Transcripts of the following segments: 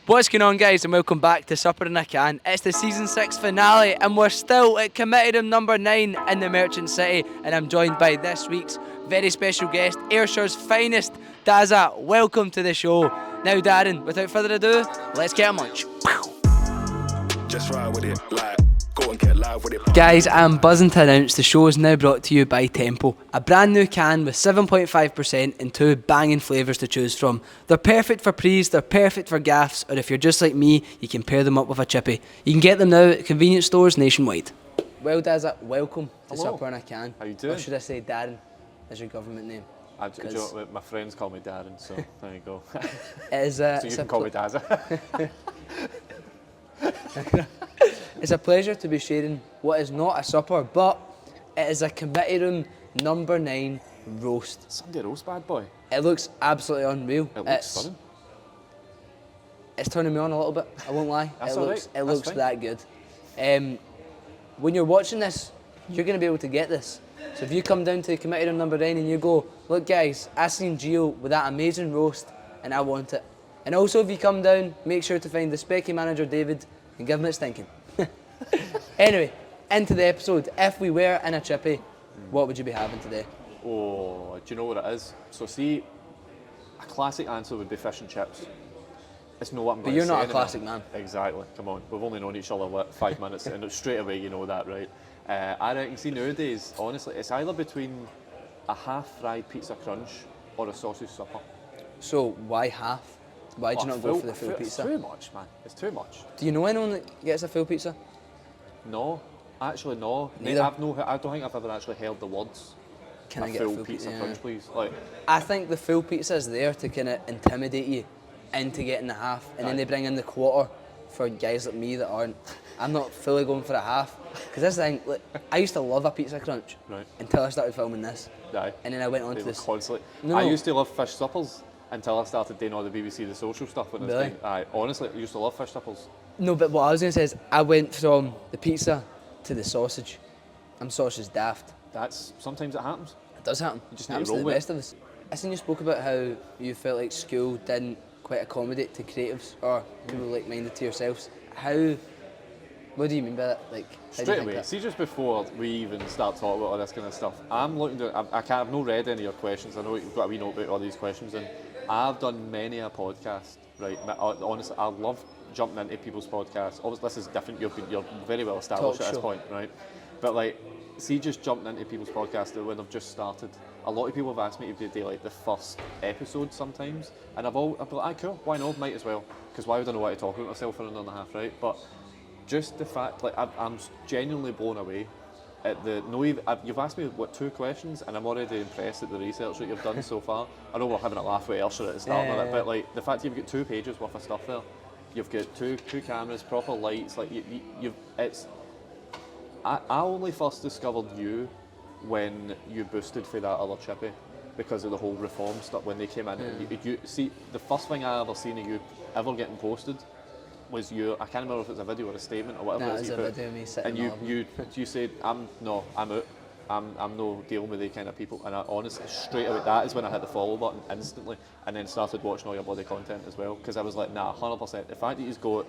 What's going on, guys, and welcome back to Supper in a Can. It's the season 6 finale and we're still at Committed Room number 9 in the Merchant City, and I'm joined by this week's very special guest, Ayrshire's finest, Dazza. Welcome to the show. Now Darren, without further ado, let's get a munch. Just ride with it, like, go and get live with it. Guys, I'm buzzing to announce the show is now brought to you by Tempo, a brand new can with 7.5% and 2 banging flavours to choose from. They're perfect for prees, they're perfect for gaffs, or if you're just like me, you can pair them up with a chippy. You can get them now at convenience stores nationwide. Well, Dazza, welcome to Hello. Supper in a Can. How you doing? Or should I say Darren as your government name? Do you know what, my friends call me Darren, so there you go. It is, So you can call me Dazza. It's a pleasure to be sharing what is not a supper, but it is a committee room number 9 roast. Sunday roast, bad boy. It looks absolutely unreal. It looks stunning. It's turning me on a little bit, I won't lie. That's it all looks, right. it That's looks fine. that good. When you're watching this, you're going to be able to get this. So if you come down to committee room number 9 and you go, look guys, I seen Gio with that amazing roast and I want it. And also if you come down, make sure to find the specky manager David and give him its thinking. Anyway, into the episode. If we were in a chippy, what would you be having today? Oh, do you know what it is? So see, a classic answer would be fish and chips. It's not what I'm going to say. But you're not a anymore. classic man. Exactly, come on. We've only known each other, what, 5 minutes, and straight away you know that, right? I reckon, see, nowadays, honestly, it's either between a half-fried pizza crunch or a sausage supper. So why half? Why do you not go for the full It's pizza? too much, man. It's too much. Do you know anyone that gets a full pizza? No, actually no. Neither. I don't think I've ever actually heard the words. Can I get a full pizza pizza? crunch, please? Like, I think the full pizza is there to kind of intimidate you into getting the half, and then Aye. they bring in the quarter for guys like me that aren't. I'm not fully going for a half, because this thing, like, I used to love a pizza crunch Right. until I started filming this, aye. and then I went on They to were this. constantly. No. I used to love fish suppers until I started doing all the BBC The Social stuff. When I was Really? doing, aye, honestly, I used to love fish suppers. No, but what I was going to say is I went from the pizza to the sausage. I'm sausage daft. Sometimes it happens. It does happen. You just It need happens to to roll the with it. best of us. I seen you spoke about how you felt like school didn't quite accommodate to creatives or people like-minded to yourselves. What do you mean by that? Like, how do you Straight think away, that? see, just before we even start talking about all this kind of stuff, I'm looking to. I've not read any of your questions. I know you've got a wee note about all these questions, and I've done many a podcast. Right, honestly, I love jumping into people's podcasts. Obviously, this is different. You're very well established Talk at this show. point, right? But like, see, just jumping into people's podcasts when they've just started. A lot of people have asked me to do like the first episode sometimes, and I've been like, cool, why not? Might as well, because why would I know what to talk about myself for an hour and a half, right? But just the fact, like, I'm genuinely blown away at you've asked me, 2 questions, and I'm already impressed at the research that you've done so far. I know we're having a laugh with Ayrshire at the start of it, but like, the fact that you've got 2 pages worth of stuff there, you've got two cameras, proper lights, like, I only first discovered you when you boosted for that other chippy, because of the whole reform stuff when they came in. And you see, the first thing I ever seen of you ever getting posted was you. I can't remember if it's a video or a statement or whatever. Nah, it it is was you a put. video of me sitting And in the you said, I'm out. I'm no dealing with the kind of people. And I honestly, straight away, that is when I hit the follow button instantly, and then started watching all your bloody content as well, because I was like, nah, 100%. The fact that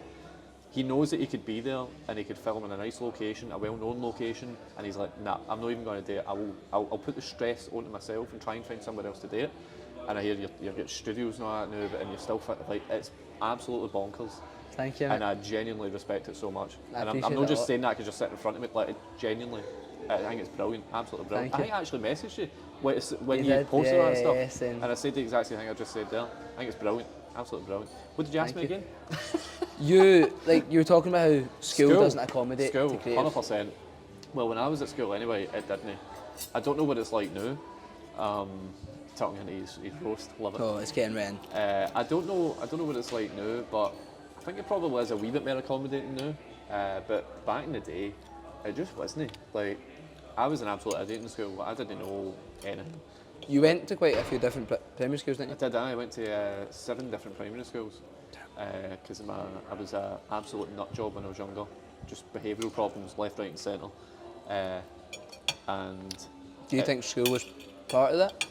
he knows that he could be there and he could film in a nice location, a well-known location, and he's like, nah, I'm not even going to do it. I'll put the stress onto myself and try and find somewhere else to do it. And I hear you've got studios and all that now, and you're still like, it's absolutely bonkers. Thank you. And I genuinely respect it so much. I And I'm appreciate not that a just lot. saying that because you're sitting in front of me. Like, genuinely, I think it's brilliant, absolutely brilliant. Thank I think I actually messaged you when You you did, posted that stuff, yes, and- and I said the exact same thing I just said there. I think it's brilliant, absolutely brilliant. What did you ask Thank me you. again? You were talking about how school doesn't accommodate School, to creatives. 100%. Well, when I was at school anyway, it didn't. I don't know what it's like now. Talking into his roast, love it. Oh, it's getting ran. I don't know what it's like now, but I think it probably is a wee bit more accommodating now. But back in the day, it just wasn't. Like, I was an absolute idiot in school. I didn't know anything. You went to quite a few different primary schools, didn't you? I went to 7 different primary schools because I was an absolute nut job when I was younger. Just behavioural problems, left, right, and centre. And Do you think school was part of that?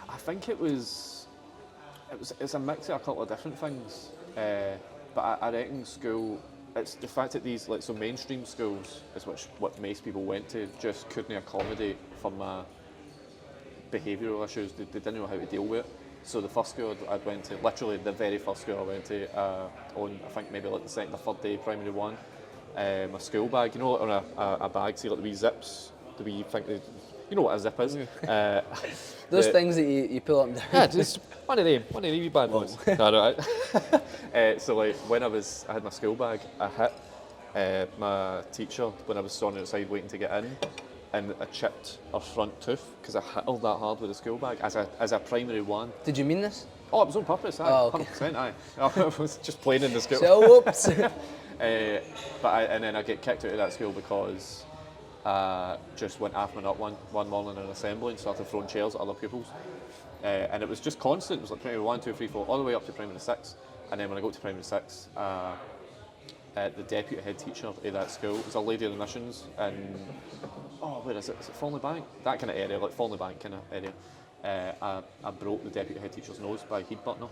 I think it's a mix of a couple of different things. But I reckon school, it's the fact that these, like, so mainstream schools is what most people went to, just couldn't accommodate for my behavioural issues. They didn't know how to deal with it. So the first school I went to, literally the very first school I went to, on I think maybe like the second or third day, primary one, my school bag, you know, like on a bag, see like the wee zips, the wee thing, you know what a zip is? Those things that you pull up and down. Yeah, just one of them wee bad ones. No. So like when I had my school bag, I hit my teacher when I was standing outside waiting to get in, and I chipped her front tooth because I hit her that hard with the school bag as a primary one. Did you mean this? Oh, it was on purpose, aye. Oh, okay. 100%, aye. I was just playing in the school. So, whoops. And then I get kicked out of that school because I just went half man up one morning in assembly and started throwing chairs at other pupils. And it was just constant. It was like primary 1, 2, 3, 4, all the way up to primary 6. And then when I got to primary 6, the deputy head teacher of that school was a lady in admissions, and where is it? Is it Fawley Bank? That kind of area, like Fawley Bank kind of area. I broke the deputy head teacher's nose by headbutting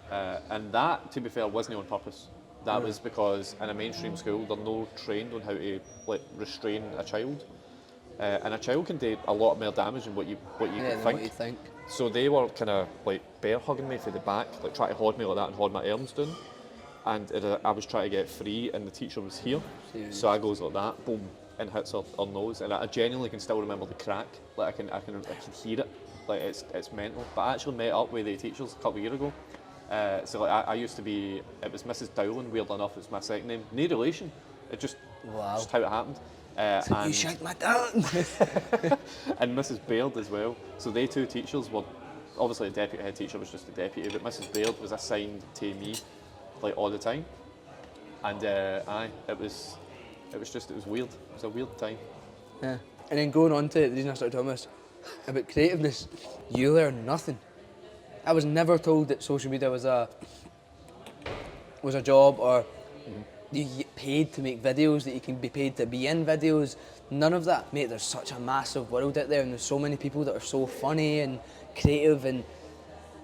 her. And that, to be fair, wasn't on purpose. That was because in a mainstream school, they're no trained on how to like restrain a child. And a child can do a lot more damage than what you think. So they were kind of like bear hugging me from the back, like trying to hold me like that and hold my arms down. And I was trying to get free, and the teacher was here. So I goes like that, boom, and hits her nose. And I genuinely can still remember the crack. Like I can hear it. Like it's mental. But I actually met up with the teachers a couple of years ago. So like I used to be. It was Mrs. Dowling. Weird enough, it's my second name. No relation. It just how it happened. You shagged my dad. And Mrs. Baird as well. So they two teachers were obviously the deputy head teacher was just the deputy, but Mrs. Baird was assigned to me like all the time. And it was weird. It was a weird time. Yeah. And then going on to the reason I started talking about creativeness, you learn nothing. I was never told that social media was a job, or you get paid to make videos, that you can be paid to be in videos. None of that. Mate, there's such a massive world out there, and there's so many people that are so funny and creative,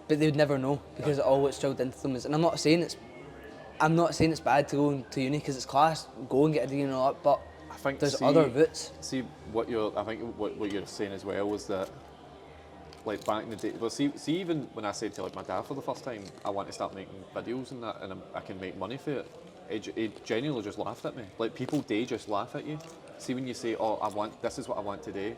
but they would never know because it all what's drilled into them is. And I'm not saying it's bad to go to uni because it's class, go and get a degree and all that, but I think there's other routes. See what you're saying as well was that, like back in the day, well, see even when I said to like my dad for the first time, I want to start making videos and that, and I can make money for it. He genuinely just laughed at me. Like people, they just laugh at you. See when you say, this is what I want to do,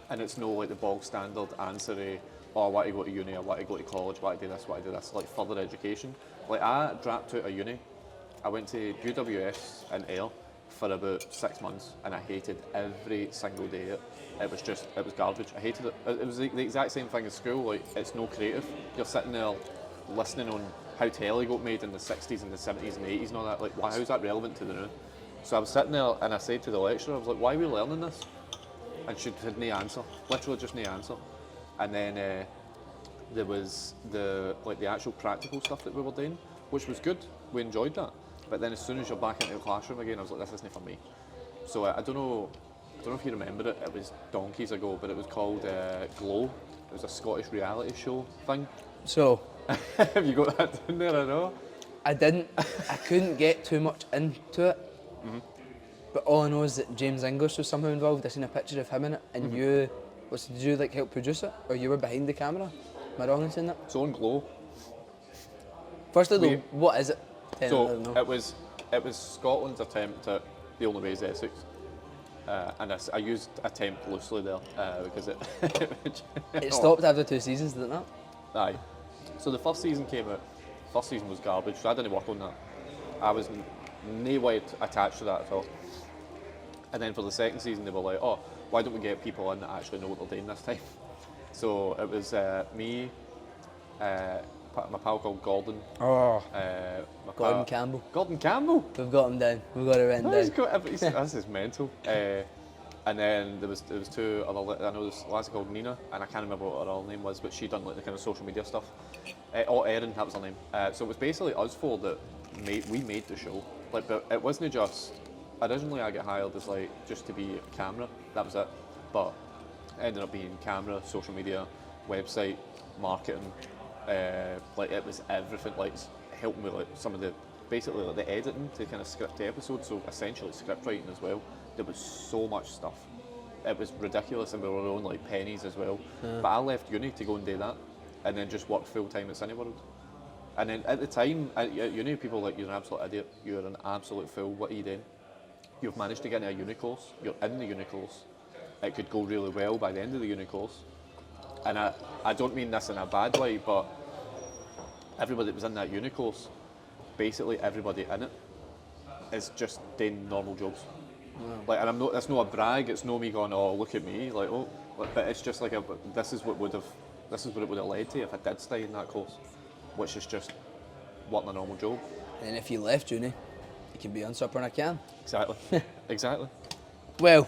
and it's no like the bog standard answer, I want to go to uni, I want to go to college, I want to do this, I want to do this, like further education. Like I dropped out of uni. I went to UWS in Ayr for about 6 months, and I hated every single day. It was garbage. I hated it. It was the exact same thing as school. Like it's no creative. You're sitting there listening on how telly got made in the 60s and the 70s and 80s and all that. Like, how's that relevant to the now? So I was sitting there and I said to the lecturer, I was like, why are we learning this? And she had no answer. Literally just no answer. And then there was the actual practical stuff that we were doing, which was good. We enjoyed that. But then as soon as you're back into the classroom again, I was like, this isn't for me. So I don't know if you remember it. It was donkeys ago, but it was called Glow. It was a Scottish reality show thing. So, have you got that down there? I know. I didn't. I couldn't get too much into it. Mm-hmm. But all I know is that James English was somehow involved. I seen a picture of him in it, and did you like help produce it, or you were behind the camera? Am I wrong in saying that? It's on Glow. First of all, what is it? So it was Scotland's attempt at The Only Way is Essex, and I used attempt loosely there because it it stopped after 2 seasons, did it not? Aye. So the first season came out. First season was garbage, so I didn't work on that. I was no way attached to that at all. And then for the second season, they were like, "Oh, why don't we get people in that actually know what they're doing this time?" So it was me. My pal called Gordon. Gordon Campbell. Gordon Campbell? We've got him down. We've got it written down. This is mental. And then there was two other. I know this lassie called Nina, and I can't remember what her other name was, but she done like the kind of social media stuff. Erin, that was her name. So it was basically us four that we made the show. Like, but it wasn't just. Originally, I got hired as like just to be a camera. That was it. But it ended up being camera, social media, website, marketing. Like it was everything. Like helping with like some of the basically like the editing to kind of script the episodes, so essentially script writing as well. There was so much stuff. It was ridiculous, and we were on like pennies as well. But I left uni to go and do that, and then just worked full time at Cineworld. And then at the time, at uni, people were like, you're an absolute idiot, you're an absolute fool, what are you doing? You've managed to get into a uni course, you're in the uni course. It could go really well by the end of the uni course. And I don't mean this in a bad way, but everybody that was in that uni course, basically everybody in it is just doing normal jobs. Wow. Like, and it's not a brag. It's no me going, oh, look at me, like, oh, but it's just like this is what it would have led to if I did stay in that course, which is just working a normal job. And if you left uni, you can be on supper in a can. Exactly, exactly. Well,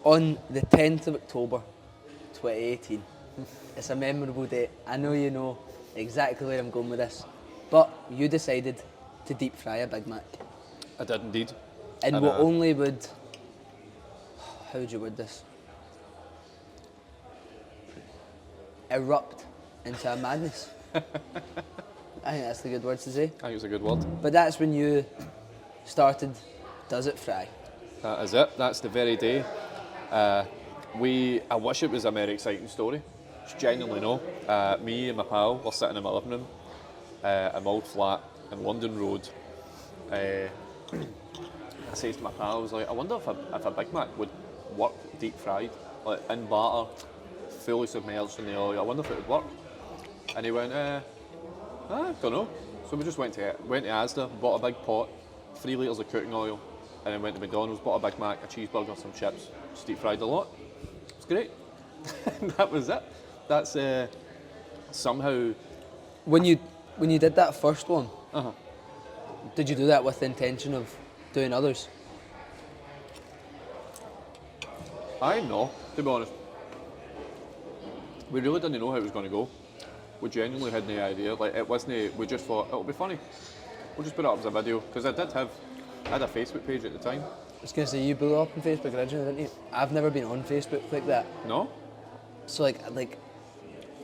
on the 10th of October, 2018, it's a memorable day. I know you know exactly where I'm going with this, but you decided to deep fry a Big Mac. I did indeed. And what only would, how would you word this? Erupt into a madness. I think that's the good word to say. I think it's a good word. But that's when you started Does It Fry? That is it. That's the very day. I wish it was a more exciting story. It's genuinely no. Me and my pal were sitting in my living room, in my old flat in London Road. I says to my pal, I was like, I wonder if a Big Mac would work deep fried, like in batter, fully submerged in the oil. I wonder if it would work. And he went, I don't know. So we just went to Asda, bought a big pot, 3 litres of cooking oil, and then went to McDonald's, bought a Big Mac, a cheeseburger, some chips, just deep fried a lot. It was great. And that was it. That's somehow. When you did that first one, did you do that with the intention of doing others? I know, to be honest. We really didn't know how it was going to go. We genuinely had no idea. Like, it wasn't. We just thought it'll be funny. We'll just put it up as a video, because I had a Facebook page at the time. I was going to say, you blew up on Facebook originally, didn't you? I've never been on Facebook like that. No? So like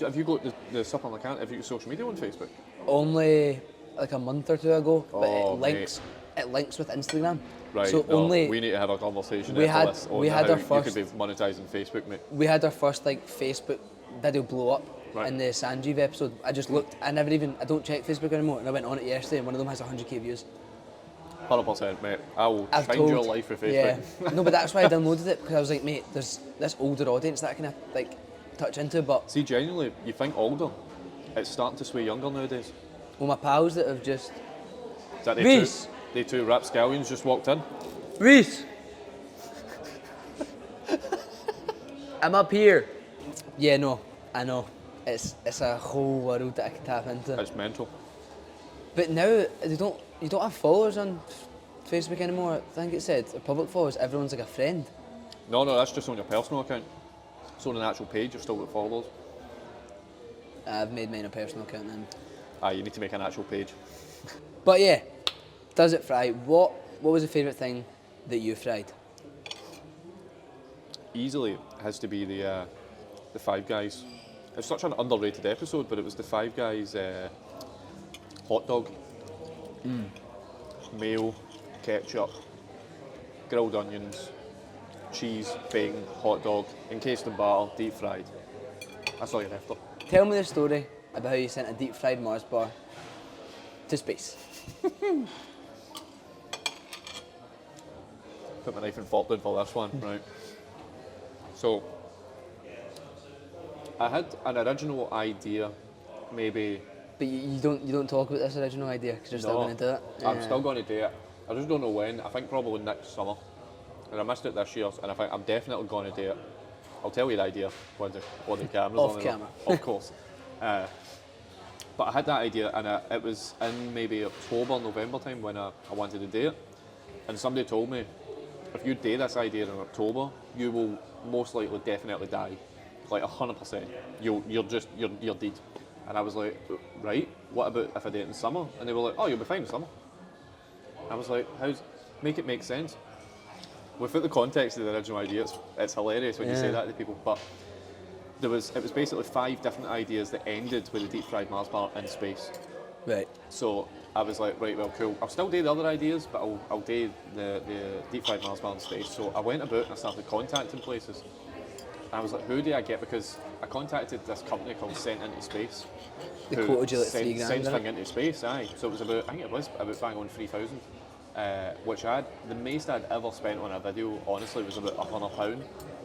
have you got the stuff on the account? Have you got social media on Facebook? Only like a month or two ago, but Oh, it links with Instagram. Right. So no, only we need to have a conversation. we after had- this on we had how our first- You could be monetising Facebook, mate. we had our first like Facebook video blow up Right. in the Sanjeev episode. I just looked. I don't check Facebook anymore, and I went on it yesterday, and one of them has 100k views. 100%, mate. I will I've find told, your life with yeah. Facebook. No, but that's why I downloaded it, because I was like, mate, there's this older audience that I can like touch into, but See, genuinely, you think older, it's starting to sway younger nowadays. well, my pals that have just Is that Reese. They two rapscallions just walked in? Reese, I'm up here. Yeah, no, I know. It's a whole world that I can tap into. It's mental. But now you don't have followers on Facebook anymore. I think it said public followers. Everyone's like a friend. No, that's just on your personal account. It's on an actual page, you've still got followers. I've made mine a personal account then. You need to make an actual page. But yeah, Does It Fry? What was the favourite thing that you fried? Easily has to be the Five Guys. It's such an underrated episode, but it was the Five Guys hot dog. Mayo, ketchup, grilled onions, cheese, bacon, hot dog, encased in batter, deep fried. That's all you're after. Tell me the story about how you sent a deep fried Mars bar to space. Put my knife and fork down for this one, right? So, I had an original idea, maybe. But you don't talk about this original idea because you're still going to do it. I'm Yeah. still going to do it. I just don't know when. I think probably next summer. And I missed it this year, and I think I'm definitely going to do it. I'll tell you the idea when the camera's Off on. camera. Of course. But I had that idea, and it was in maybe October, November time when I wanted to do it. And somebody told me, if you do this idea in October, you will most likely definitely die. Like 100%. You're dead. And I was like, right, what about if I do it in summer? And they were like, oh, you'll be fine in summer. I was like, make it make sense. Without the context of the original idea, it's hilarious when you say that to people, but it was basically 5 different ideas that ended with a deep fried Mars bar in space. Right. So I was like, right, well, cool. I'll still do the other ideas, but I'll do the deep fried Mars bar on stage. So I went about and I started contacting places. And I was like, who do I get? Because I contacted this company called Sent Into Space. They who quoted you like sent, $3,000. sent didn't thing it? into space, aye. So it was about, I think it was about bang on 3,000. Which the most I'd ever spent on a video, honestly, was about £100.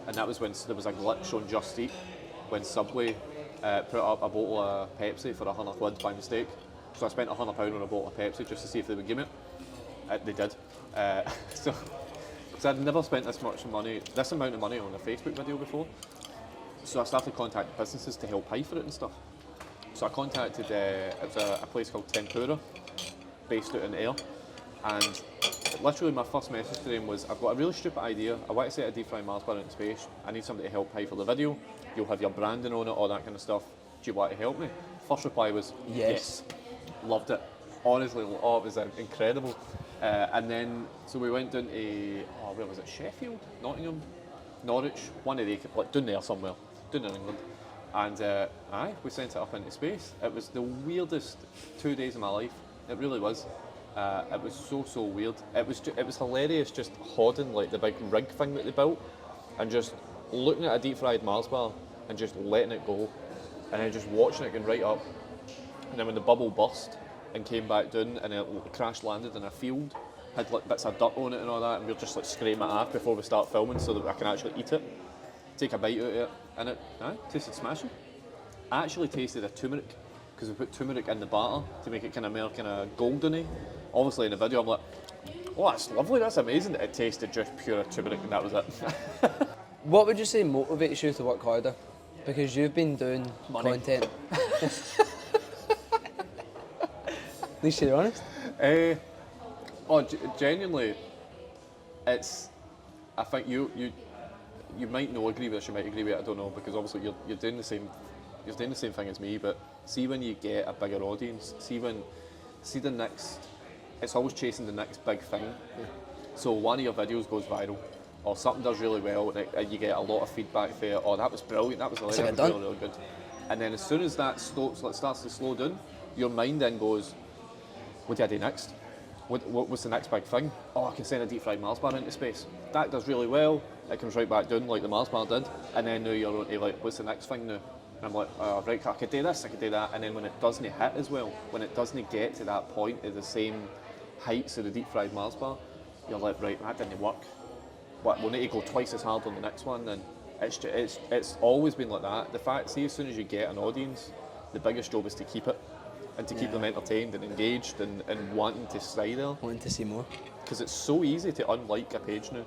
And that was when there was a glitch on Just Eat, when Subway put up a bottle of Pepsi for £100 by mistake. So I spent £100 on a bottle of Pepsi just to see if they would give me it. They did. So I'd never spent this amount of money on a Facebook video before. So I started contacting businesses to help pay for it and stuff. So I contacted it was a place called Tempura, based out in Ayr. And literally my first message to them was, I've got a really stupid idea. I want to set a deep fried Mars bar into space. I need somebody to help pay for the video. You'll have your branding on it, all that kind of stuff. Do you want to help me? First reply was, yes. Loved it. Honestly, it was incredible. And then, so we went down to, where was it? Sheffield? Nottingham? Norwich? One of the, like down there somewhere, down in England. And we sent it up into space. It was the weirdest 2 days of my life. It really was. It was so weird. It was hilarious just holding like the big rig thing that they built and just looking at a deep fried Mars bar and just letting it go and then just watching it going right up. And then when the bubble burst and came back down and it crash landed in a field, had like bits of dirt on it and all that, and we were just like scraping it off before we start filming so that I can actually eat it, take a bite out of it, and it tasted smashing. I actually tasted a turmeric because we put turmeric in the batter to make it kind of more kind of goldeny. Obviously in the video I'm like, oh, that's lovely, that's amazing. It tasted just pure turmeric and that was it. What would you say motivates you to work harder? Because you've been doing Money. content. At least you're honest. Genuinely, it's. I think you might not agree with this, you might agree with it, I don't know, because obviously you're doing the same thing as me. But see when you get a bigger audience, see the next. It's always chasing the next big thing. Yeah. So one of your videos goes viral, or something does really well, and you get a lot of feedback for it. Oh, that was brilliant, that was really good. And then as soon as that starts to slow down, your mind then goes, what do I do next? What's the next big thing? Oh, I can send a deep fried Mars bar into space. That does really well. It comes right back down like the Mars bar did. And then now you're on to like, what's the next thing now? And I'm like, right, I could do this, I could do that. And then when it doesn't hit as well, when it doesn't get to that point at the same heights of the deep fried Mars bar, you're like, right, that didn't work. We'll need to go twice as hard on the next one. And it's always been like that. The fact, see, as soon as you get an audience, the biggest job is to keep it. And to keep them entertained and engaged and wanting to stay there. Wanting to see more. Because it's so easy to unlike a page now.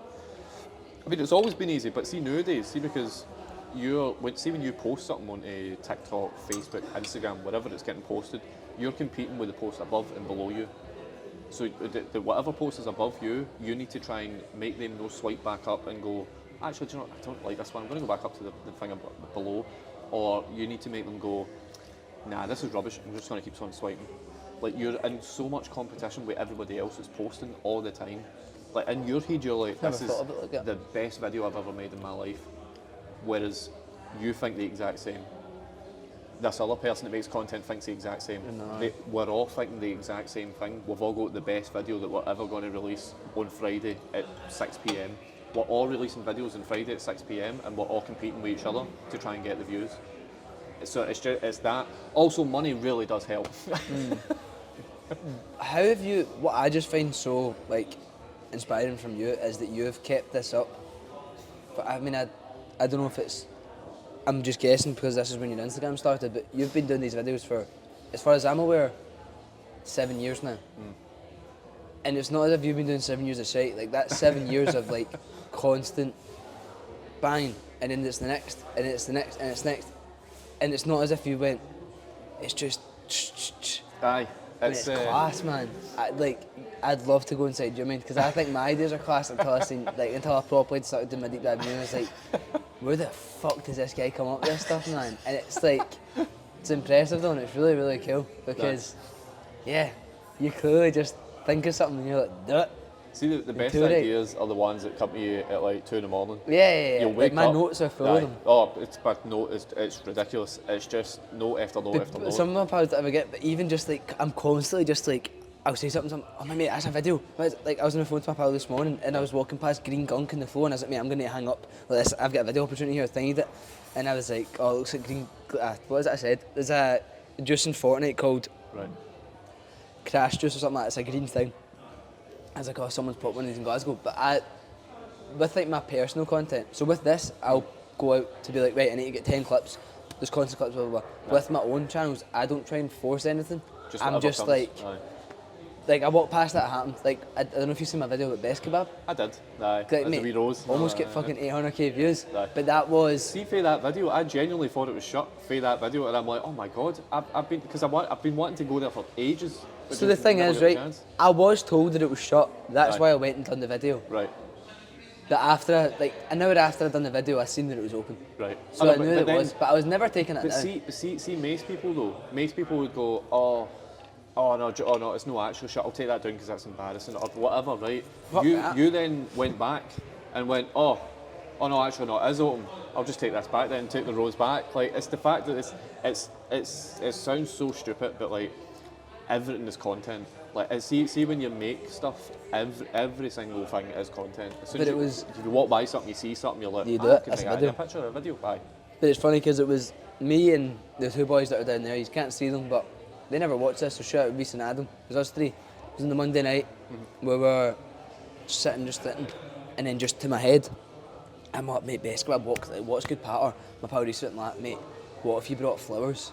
I mean, it's always been easy, but see nowadays, because when you post something on TikTok, Facebook, Instagram, wherever it's getting posted, you're competing with the post above and below you. So the whatever post is above you, you need to try and make them swipe back up and go, actually, do you know what? I don't like this one, I'm going to go back up to the thing below. Or you need to make them go, nah, this is rubbish, I'm just going to keep on swiping. Like, you're in so much competition with everybody else that's posting all the time. Like, in your head, you're like, this is the best video I've ever made in my life. Whereas you think the exact same. This other person that makes content thinks the exact same. We're all thinking the exact same thing. We've all got the best video that we're ever going to release on Friday at 6 p.m. We're all releasing videos on Friday at 6 p.m. and we're all competing with each other to try and get the views. So it's that. Also, money really does help. How have you? What I just find so like inspiring from you is that you have kept this up. But I mean, I don't know if it's. I'm just guessing because this is when your Instagram started. But you've been doing these videos for, as far as I'm aware, 7 years now. And it's not as if you've been doing 7 years of shite. Like that's 7 years of like constant bang, and then it's the next, and it's the next, and it's next. And it's not as if you went, it's just Aye. It's class, man. I'd love to go inside your mind because I think my ideas are class until I properly started doing my deep dive. And I was like, where the fuck does this guy come up with this stuff, man? And it's like, it's impressive though, and it's really, really cool because, yeah, you clearly just think of something and you're like, do it. See, the best theory. ideas are the ones that come to you at like 2 in the morning. Yeah. You'll Like wake my up. notes are full Aye. of them. Oh, it's ridiculous. It's just note after note after note. Some of my pals that I forget, but even just like, I'm constantly just like, I'll say something, oh my mate, that's a video. Like I was on the phone to my pal this morning and I was walking past green gunk in the floor and I was like, mate, I'm going to hang up like this. I've got a video opportunity here, I need it. And I was like, oh, it looks like green, what is it I said? There's a juice in Fortnite called Right. Crash Juice or something like that, it's a green thing. I was like, oh, someone's put one of these in Glasgow. But with like my personal content, so with this, I'll go out to be like, right, I need to get 10 clips, there's constant clips, blah, blah, blah. Right. With my own channels, I don't try and force anything. Just I'm whatever just comes. like, Aye. like I walked past that happened. Like I don't know if you've seen my video with Best Kebab. I did. Aye. Like, As a mate, wee rose. almost Aye, get aye, fucking 800k views. Aye. But that was See, for that video, I genuinely thought it was shut for that video, and I'm like, oh my god, I've been wanting to go there for ages. but so the just thing never is, got the right? chance. I was told that it was shot. That's Aye. why I went and done the video. Right, But after, like an hour after I'd done the video, I seen that it was open. right. So know, I knew but that it then- was, but I was never taking it But down. see, most people though, most people would go, oh no, it's no actual shit. I'll take that down because that's embarrassing or whatever, right? Fuck that. You then went back and went, oh no, actually no, it is open. I'll just take this back then, take the rose back. Like it's the fact that it sounds so stupid, but like everything is content. Like see when you make stuff, every single thing is content. As soon But as it was- if you walk by something, you see something, you're like, You do I it, can that's make a that video. a picture or a video. Bye. But it's funny because it was me and the two boys that are down there. You can't see them, but they never watched this. So shout out Reese and Adam. It was us three. It was on the Monday night. We were just sitting, and then just to my head, I'm like, mate, Best Kebab, what's good patter? My pal Reese went like, mate, what if you brought flowers?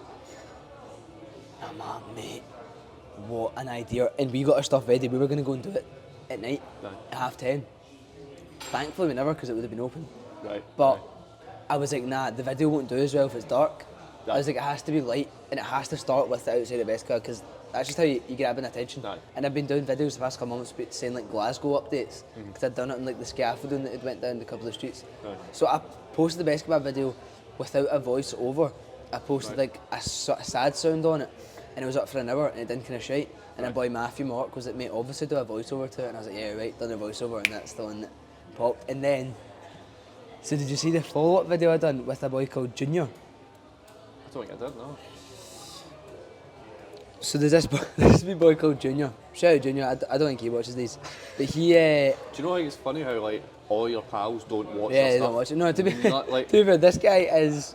I'm like, mate, what an idea. And we got our stuff ready. We were going to go and do it at night, Aye. at 10:30. Thankfully, we never, because it would have been open. Right. But aye. I was like, nah, the video won't do as well if it's dark. I was like, it has to be light and it has to start with the outside of Best Kebab because that's just how you grab an attention. Aye. And I've been doing videos the past couple months saying like Glasgow updates because I'd done it on like the scaffolding that had went down the couple of streets. Aye. So I posted the Best Kebab video without a voice over. I posted Right. like a sad sound on it and it was up for an hour and it didn't kind of shite. And a Right. boy Matthew Mark was like, mate, obviously do a voiceover to it. And I was like, yeah, right, done a voiceover and that's the one that popped. And then, so did you see the follow-up video I done with a boy called Junior? I don't think I did, no. So there's this wee boy called Junior. Shout out Junior, I don't think he watches these. But he, Do you know like it's funny how like all your pals don't watch yeah, your they stuff? don't watch it. No, to be, Not like- to be fair, this guy is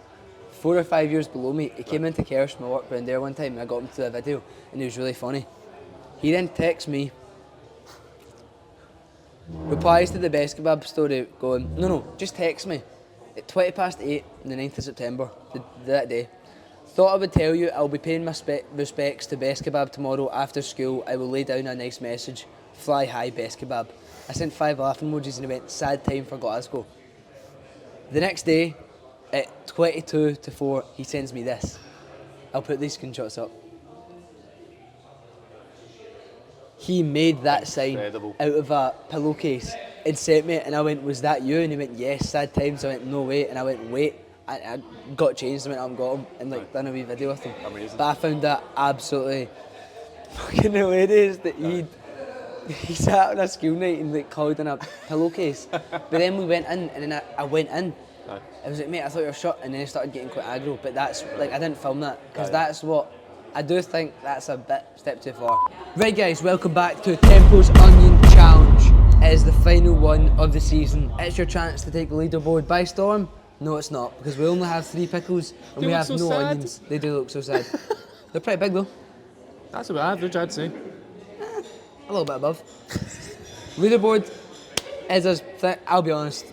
4 or 5 years below me. He came into Kersh from my work round there one time and I got him to do a video and he was really funny. He then texts me, replies to the Best Kebab story going, no, just text me at 8:20 on the 9th of September, that day. Thought I would tell you I'll be paying my respects to Best Kebab tomorrow after school. I will lay down a nice message. Fly high, Best Kebab. I sent 5 laughing emojis and he went, sad time for Glasgow. The next day, at 22 to 4, he sends me this. I'll put these screenshots up. He made that Incredible. sign out of a pillowcase and sent me it and I went, was that you? And he went, yes, sad times. I went, no way. And I went, wait. I got changed, I went up and got him and like done a wee video with him. Amazing. But I found that absolutely fucking hilarious that he sat on a school night and like called in a pillowcase. But then we went in and then I went in. Aye. I was like, mate, I thought you were shut, and then he started getting quite aggro. But that's like, I didn't film that because Aye. that's what I do think that's a step too far. Right, guys, welcome back to Tempo's Onion Challenge. It is the final one of the season. It's your chance to take the leaderboard by storm. No, it's not because we only have 3 pickles and They we look have so no sad. onions. They do look so sad. They're pretty big though, That's about average, I'd say. a little bit above. Leaderboard is I'll be honest,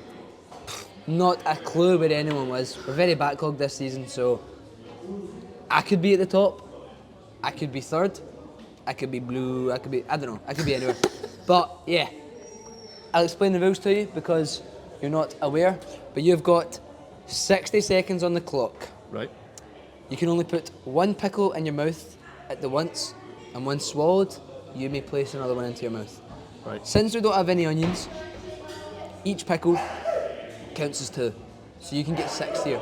not a clue where anyone was. We're very backlogged this season, so I could be at the top, I could be third, I could be blue, I don't know, I could be anywhere. But yeah, I'll explain the rules to you because you're not aware, but you've got 60 seconds on the clock. Right. You can only put 1 pickle in your mouth at the once, and once swallowed, you may place another one into your mouth. Right. Since we don't have any onions, each pickle counts as 2. So you can get 6 here.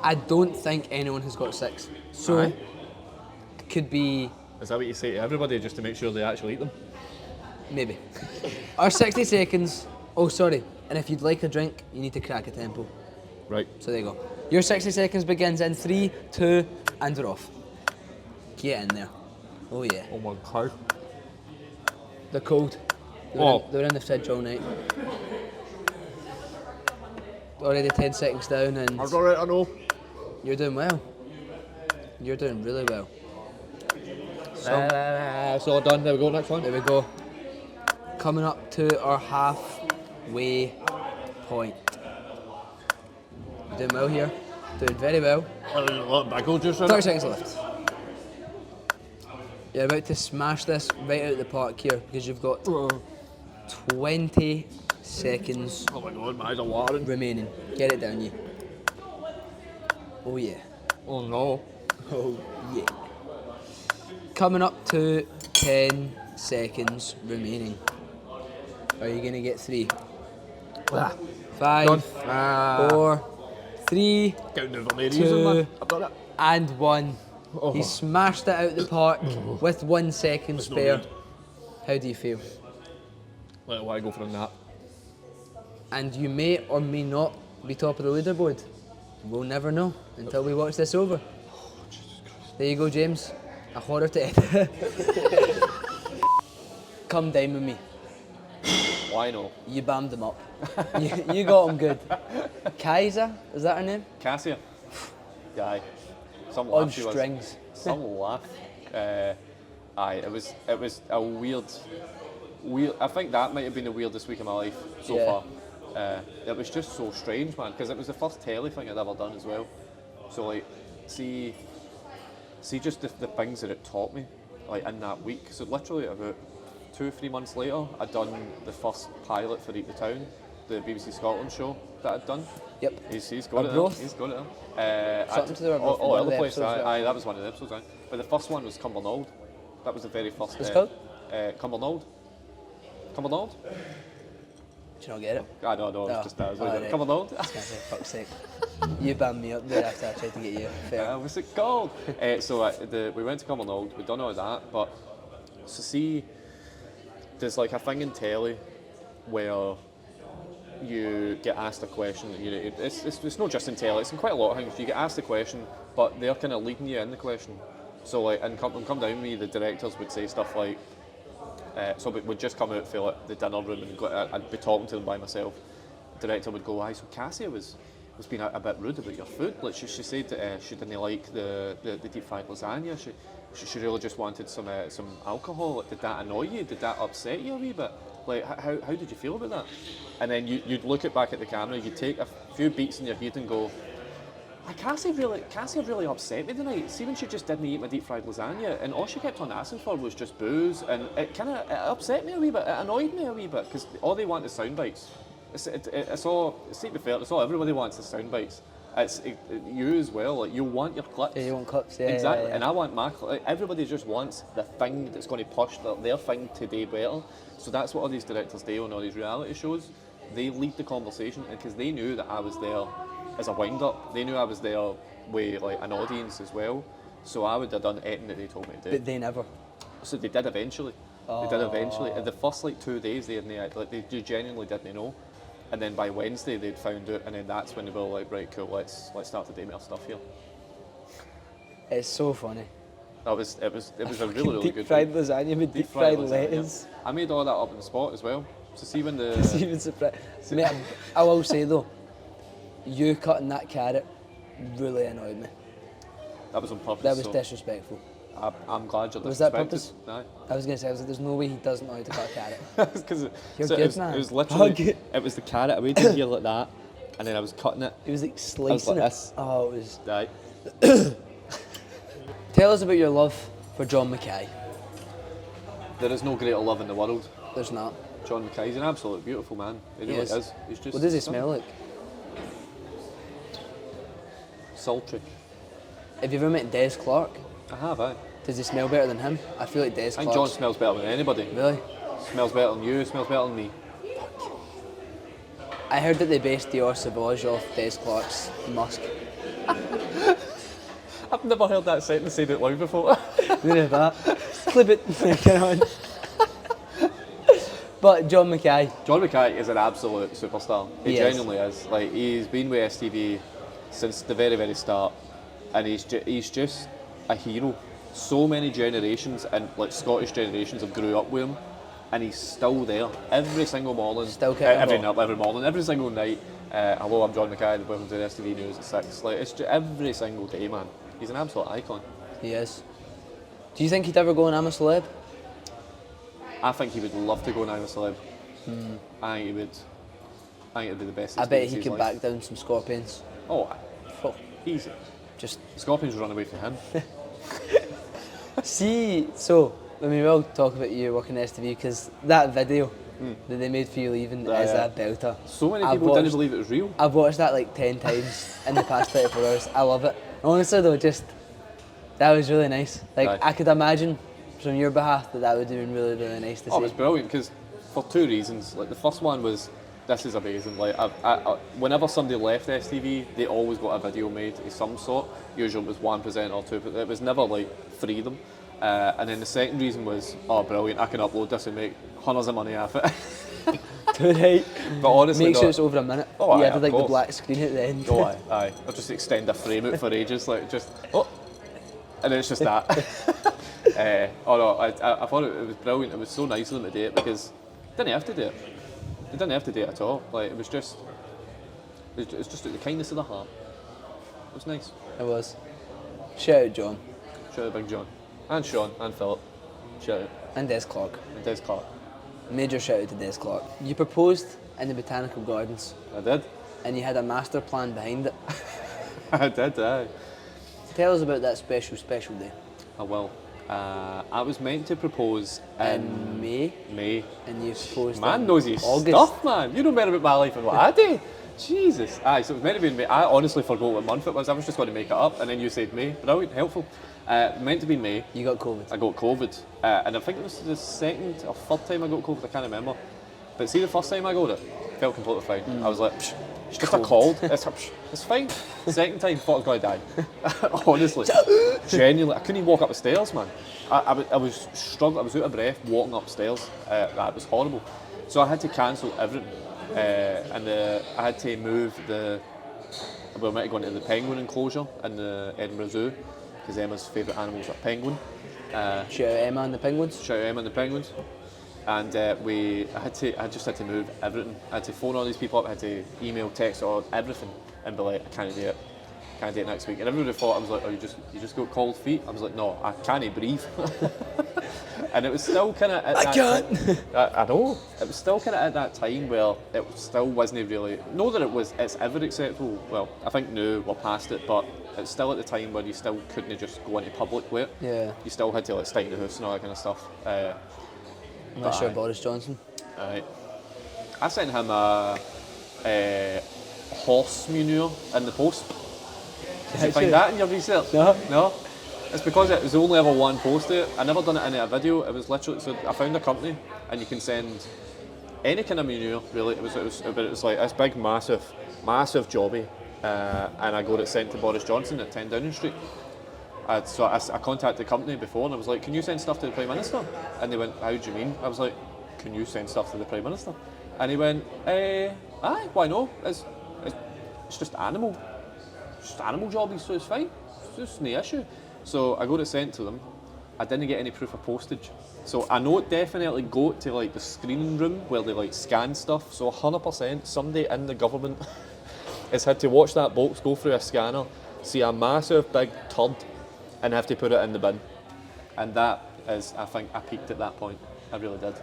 I don't think anyone has got 6. So Aye. it could be, Is that what you say to everybody just to make sure they actually eat them? Maybe. Our 60 seconds. Oh, sorry. And if you'd like a drink, you need to crack a tempo. Right. So there you go. Your 60 seconds begins in 3, 2, and we're off. Get in there. Oh yeah. Oh my god. They're cold. They were in the fridge all night. Already 10 seconds down and That's alright, I know. you're doing well. You're doing really well. It's all done. There we go. Next one. There we go. Coming up to our halfway point. You're doing well here. Doing very well. Bagel juice in 30 it. seconds left. You're about to smash this right out of the park here because you've got 20 seconds Oh my god, my eyes are watering. remaining. Get it down, you. Oh yeah. Oh no. Oh yeah. Coming up to 10 seconds remaining. Are you gonna get 3? 5, Done. 4, 3, Counting down for no 2, reason, man. I've done it. and 1. Oh. He smashed it out the park with 1 second no spare. good. How do you feel? Let I go for a nap. And you may or may not be top of the leaderboard. We'll never know until we watch this over. There you go, James. A horror to edit. Come down with me. Why no? You bammed them up. you got them good. Kaiser, is that her name? Cassia. Aye. Some On laugh she was. strings. Some laugh. Aye, it was a weird. I think that might have been the weirdest week of my life so Yeah. far. It was just so strange, man, because it was the first telly thing I'd ever done as well. So like, see just the things that it taught me, like in that week. So literally about 2-3 months later, I'd done the first pilot for Eat the Town, the BBC Scotland show that I'd done. Yep. He's got it. Arbroath? He's got it. There. Something to do with Arbroath, all one of over the the place. episodes, yeah. Aye, that was one of the episodes. Aye. But the first one was Cumbernauld. That was the very first. What's it called? Cumbernauld. Cumbernauld? Did you not get it? I don't know. No. It's just that. Oh, right. Cumbernauld. I was gonna say, fuck's sake. You bammed me up there after I tried to get you. Fair. What's it called? We went to Cumbernauld. We done all that, but so see, there's like a thing in telly where you get asked a question. It's not just in telly. It's in quite a lot of things. You get asked a question, but they're kind of leading you in the question. So like, and come down with me, the directors would say stuff like, so we'd just come out for like, the dinner room and I'd be talking to them by myself. The director would go, "Aye, so Cassia was being a bit rude about your food. Like she said that she didn't like the deep fried lasagna. She really just wanted some alcohol. Like, did that annoy you? Did that upset you a wee bit? Like how did you feel about that?" And then you'd look it back at the camera. You'd take a few beats in your head and go, Cassia really upset me tonight. See when she just didn't eat my deep fried lasagna, and all she kept on asking for was just booze, and it upset me a wee bit. It annoyed me a wee bit because all they want is sound bites. It's all. To be fair, it's all everybody wants is sound bites. You as well. Like you want your clips. Yeah, you want clips, yeah. Exactly. Yeah. And I want my clip. Everybody just wants the thing that's going to push their thing today better. So that's what all these directors do on all these reality shows. They lead the conversation, and because they knew that I was there as a wind-up, they knew I was there with like an audience as well. So I would have done anything that they told me to do. But they never. So they did eventually. They did eventually. In the first like 2 days, they genuinely didn't know. And then by Wednesday they'd found out, and then that's when they were like, right, cool, let's start to do more stuff here. It's so funny. It was a really Deep good fried week. lasagna with deep fried lasagna. lettuce. I made all that up on the spot as well. So see when It's the even surprised. Mate, I will say though, you cutting that carrot really annoyed me. that was on purpose. That was so disrespectful. I'm glad you're Was that disrespected. purpose? Aye. I was gonna say, there's no way he doesn't know how to cut a carrot. Because You're so good, it man. was literally Okay. it was the carrot. I waited here like that, and then I was cutting it. It was like slicing like it. this. Oh, it was. Right. Tell us about your love for John Mackay. There is no greater love in the world. There's not. John Mackay's an absolute beautiful man. He really is. is. He's just. What does he smell like? Sultry. Have you ever met Des Clark? I have, aye. Does he smell better than him? I feel like Des I think Clark. John smells better than anybody. Really? Smells better than you. Smells better than me. I heard that they based Dior Sauvage off Des Clark's musk. I've never heard that sentence said out loud before. Look at that. Clip it. Get on. But John Mackay. John Mackay is an absolute superstar. He He is. genuinely is. Like, he's been with STV since the very, very start, and he's just a hero. So many generations and like Scottish generations have grew up with him, and he's still there every single morning. Still kicking every ball. night, every morning, every single night. Hello, I'm John Mackay. Welcome to the STV News at 6. Like, it's just every single day, man. He's an absolute icon. He is. Do you think he'd ever go on I'm a Celeb? I think he would love to go on I'm a Celeb. I think he would. I think it'd be the best. I bet experience he of could his back life. down some scorpions. Oh, Oh, easy. just Scorpions run away from him. see. So, I mean, we'll talk about you working at STV because that video that they made for you leaving is Yeah. a belter. So many I've people didn't watched- believe it was real. I've watched that like 10 times in the past 24 hours. I love it. Honestly though, just that was really nice. Like Aye. I could imagine from your behalf that would have been really, really nice to Oh, it see. was brilliant because for two reasons. Like, the first one was, this is amazing. Like, I whenever somebody left STV, they always got a video made of some sort. Usually it was one presenter or two, but it was never like three of them. And then the second reason was, oh, brilliant! I can upload this and make hundreds of money off it. Right. But honestly, Make sure no. it's over a minute. Oh, You aye, added of like the course. black screen at the end. Oh, aye. I'll just extend a frame out for ages, like just and then it's just that. Oh no, I thought it was brilliant. It was so nice of them to do it because they didn't have to do it. They didn't have to do it at all. Like, it was just the kindness of the heart. It was nice. It was. Shout out John Shout out Big John and Sean and Philip. Shout out and Des Clark. and Des Clark. Major shout out to Des Clark. You proposed in the Botanical Gardens I did. and you had a master plan behind it. I did. Aye. Tell us about that special day. I will. I was meant to propose In May, May. and you proposed Man in knows his August. stuff, man. You know better about my life than what I do. Jesus. Aye, so it was meant to be in May. I honestly forgot what month it was. I was just going to make it up, and then you said May. Brilliant, helpful. Meant to be May. You got COVID. I got COVID, and I think it was the second or third time I got COVID. I can't remember. But see, the first time I got it, felt completely fine. I was like, psh, it's just a cold. It's fine. Second time, thought I was going to die. Honestly, genuinely, I couldn't even walk up the stairs, man. I was struggling. I was out of breath walking upstairs. That was horrible. So I had to cancel everything, and I had to move the. We were meant to go into the penguin enclosure in the Edinburgh Zoo because Emma's favourite animal was a penguin. Shout out Emma and the Penguins. Shout out Emma and the penguins. And I just had to move everything. I had to phone all these people up. I had to email, text, or everything, and be like, I can't do it. Can't do it next week. And everybody thought I was like, oh, you just got cold feet. I was like, no, I can't breathe. And it was still kind of at I that can't. I know. It was still kind of at that time where it still wasn't really. Not that it's ever acceptable. Well, I think now we're past it, but it's still at the time where you still couldn't just go into public with it. Yeah. You still had to like stay in the house and all that kind of stuff. Unless you're Aye. Boris Johnson. Right. I sent him a horse manure in the post. Did you find that in your research? No. No? It's because it was only ever one post to it. I never done it in a video. It was literally, so I found a company and you can send any kind of manure, really. It was like this big, massive jobby. And I got it sent to Boris Johnson at 10 Downing Street. So I contacted the company before and I was like, can you send stuff to the Prime Minister? And they went, how do you mean? I was like, can you send stuff to the Prime Minister? And he went, aye, why not? It's just animal. It's just animal jobbies, so it's fine. It's just no issue. So I got it sent to them. I didn't get any proof of postage. So I know it definitely got to like the screening room where they like scan stuff. So 100% somebody in the government has had to watch that box go through a scanner, see a massive big turd, and have to put it in the bin. And that is, I think, I peaked at that point. I really did.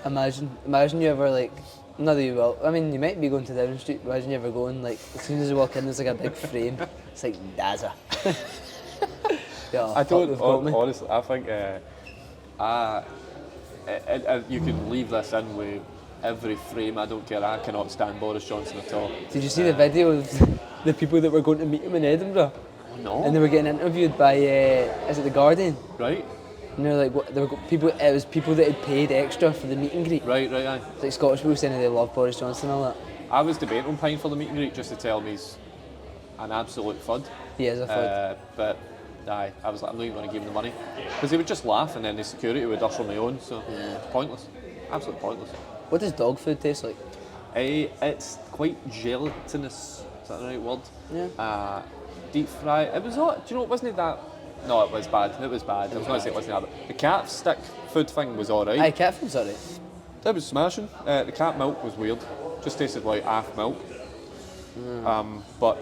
Imagine you ever like, not that you will, I mean you might be going to Downing Street, imagine you ever going like, as soon as you walk in there's like a big frame, it's like Dazza. Yeah, I don't, they've got me. honestly, I think you can leave this in with every frame, I don't care, I cannot stand Boris Johnson at all. Did you see the video of the people that were going to meet him in Edinburgh? No. And they were getting interviewed by, is it The Guardian? Right? And they were like, what, it was people that had paid extra for the meet and greet. Right, aye. It's like Scottish people saying they love Boris Johnson and all that. I was debating on paying for the meet and greet just to tell me he's an absolute fud. He is a fud. But aye, I was like, I'm not even going to give him the money. Because he would just laugh and then the security would usher me on, so it's pointless. Absolutely pointless. What does dog food taste like? It's quite gelatinous. Is that the right word? Yeah. Deep fry. It was not. Do you know? Wasn't it that? No, it was bad. It was bad. I was going to say it wasn't that. But the cat stick food thing was alright. Aye, cat food's alright. That was smashing. The cat milk was weird. Just tasted like half milk. But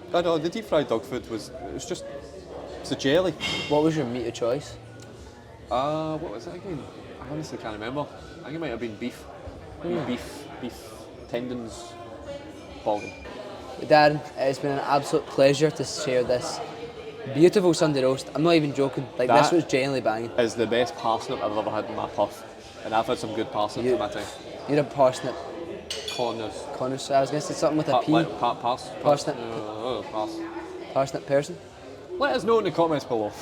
I don't know, the deep fried dog food was it's a jelly. What was your meat of choice? What was it again? I honestly can't remember. I think it might have been beef. Beef tendons. Bogging. Darren, it's been an absolute pleasure to share this beautiful Sunday roast. I'm not even joking. Like, this That was genuinely banging. Is the best parsnip I've ever had in my puff. And I've had some good parsnips in my time. You're a parsnip Corners. connoisseur. I was going to say something with a P. Parsnip. Parsnip person. Let us know in the comments below.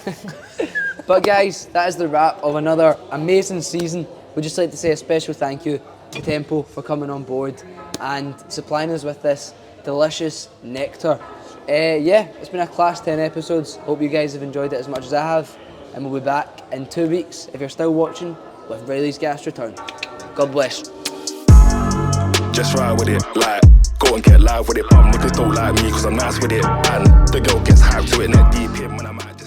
But guys, that is the wrap of another amazing season. We'd just like to say a special thank you to Tempo for coming on board and supplying us with this delicious nectar. Yeah, it's been a class 10 episodes. Hope you guys have enjoyed it as much as I have. And we'll be back in 2 weeks, if you're still watching, with Riley's Gas Return. God bless. Just ride with it, like, go and get live with it. But niggas don't like me cause I'm nice with it. And the girl gets hyped to it, neck deep in when I'm at